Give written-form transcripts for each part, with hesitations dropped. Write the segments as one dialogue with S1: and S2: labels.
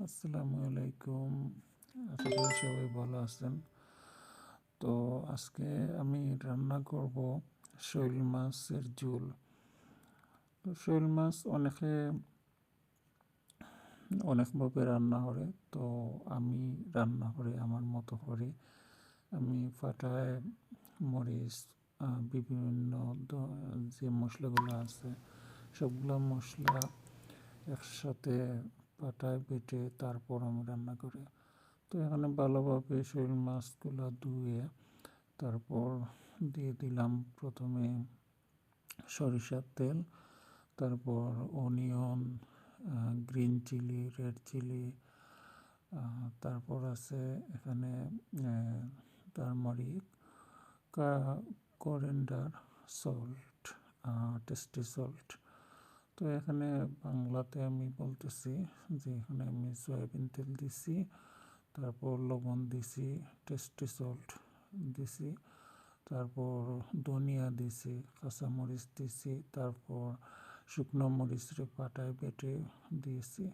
S1: আসসালামু আলাইকুম। আশা করি সবাই ভালো আছেন। তো আজকে আমি রান্না করব শৈল মাছের ঝোল। তো শৈল মাছ অনেকভাবে রান্না করে। তো আমি রান্না করি আমার মতো করে। আমি ফাটায় মরিচ, বিভিন্ন যে মশলাগুলো আছে সবগুলো মশলা একসাথে পাটায় বেটে তারপর আমি রান্না করি। তো এখানে ভালোভাবে শৈল মাছগুলো ধুয়ে তারপর দিয়ে দিলাম প্রথমে সরিষার তেল, তারপর onion, green chilli, red chilli, তারপর আছে এখানে turmeric, coriander, salt, tasty salt. তো এখানে বাংলাতে আমি বলতেছি যে এখানে আমি সয়াবিন তেল দিছি, তারপর লবণ দিছি, টেস্টি সল্ট দিছি, তারপর ধনিয়া দিছি, কাঁচামরিচ দিছি, তারপর শুকনো মরিচের পাটায় বেটে দিয়েছি।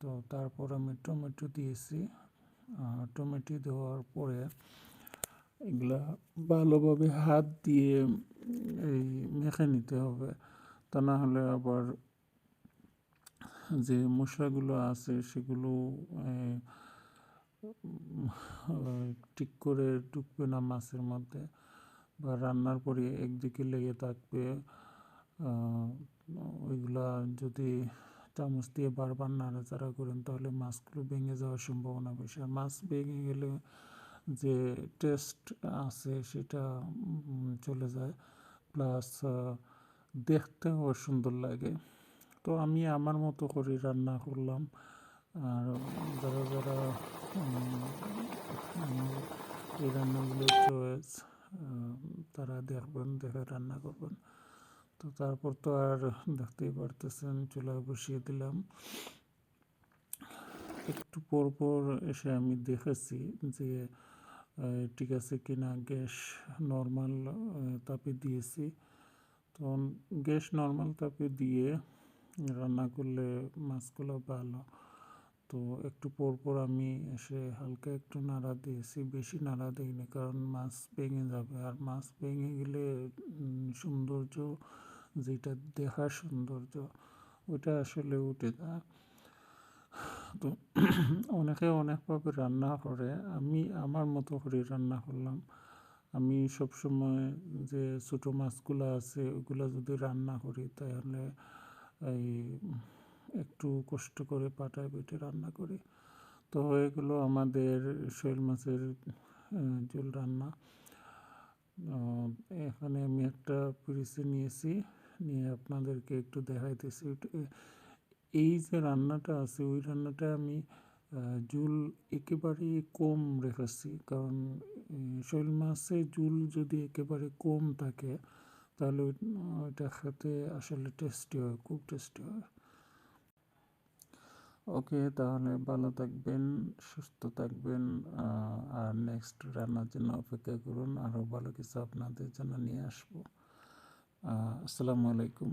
S1: তো তারপর আমি টমেটো দিয়েছি। টমেটো দেওয়ার পরে এগুলা ভালোভাবে হাত দিয়ে এই মেখে নিতে হবে, তা না হলে আবার যে মশলাগুলো আছে সেগুলো ঠিক করে ঢুকবে না মাছের মধ্যে, বা রান্নার পরে একদিকে লেগে থাকবে। ওইগুলা যদি চামচ দিয়ে বারবার নাড়াচাড়া করেন তাহলে মাছগুলো ভেঙে যাওয়ার সম্ভাবনা বেশি। আর মাছ ভেঙে গেলে যে টেস্ট আছে সেটা চলে যায়, প্লাস দেখতেও সুন্দর লাগে। তো আমি আমার মতো করে রান্না করলাম। আর যারা যারা এই রান্নাগুলো চয়েস, তারা দেখবেন, দেখে রান্না করবেন। তো তারপর তো আর দেখতেই পারতেছেন, চুলায় বসিয়ে দিলাম। একটু পর পর এসে আমি দেখেছি যে ঠিক আছে কিনা। গ্যাস নর্মাল তাপে দিয়েছি। তো গ্যাস নর্মাল তাপে দিয়ে রান্না করলে মাছগুলো ভালো। তো একটু পর পর আমি এসে হালকা একটু নাড়া দিয়েছি, বেশি নাড়া দিইনি, কারণ মাছ ভেঙে যাবে। আর মাছ ভেঙে গেলে সৌন্দর্য, যেটা দেখার সৌন্দর্য, ওটা আসলে উঠে যায়। তো অনেকে অনেকভাবে রান্না করে, আমি আমার মতো করে রান্না করলাম। আমি সবসময় যে ছোটো মাছগুলো আছে ওগুলো যদি রান্না করি তাহলে এই একটু কষ্ট করে পাটায় বেটে রান্না করি। তো এগুলো আমাদের শৈল মাছের ঝোল রান্না। এখানে আমি একটা পিরিচে নিয়েছি, নিয়ে আপনাদেরকে একটু দেখাইতেছি। এই যে রান্নাটা আছে ওই রান্নাটা আমি ঝোল একেবারেই কম রেখেছি, কারণ শৈল মাছের ঝোল যদি একেবারে কম থাকে তাহলে ওইটা খেতে আসলে টেস্টি হয়, খুব টেস্টি হয়। ওকে, তাহলে ভালো থাকবেন, সুস্থ থাকবেন। আর নেক্সট রান্নার জন্য অপেক্ষা করুন, আরও ভালো কিছু আপনাদের জন্য নিয়ে আসবো। আসসালামু আলাইকুম।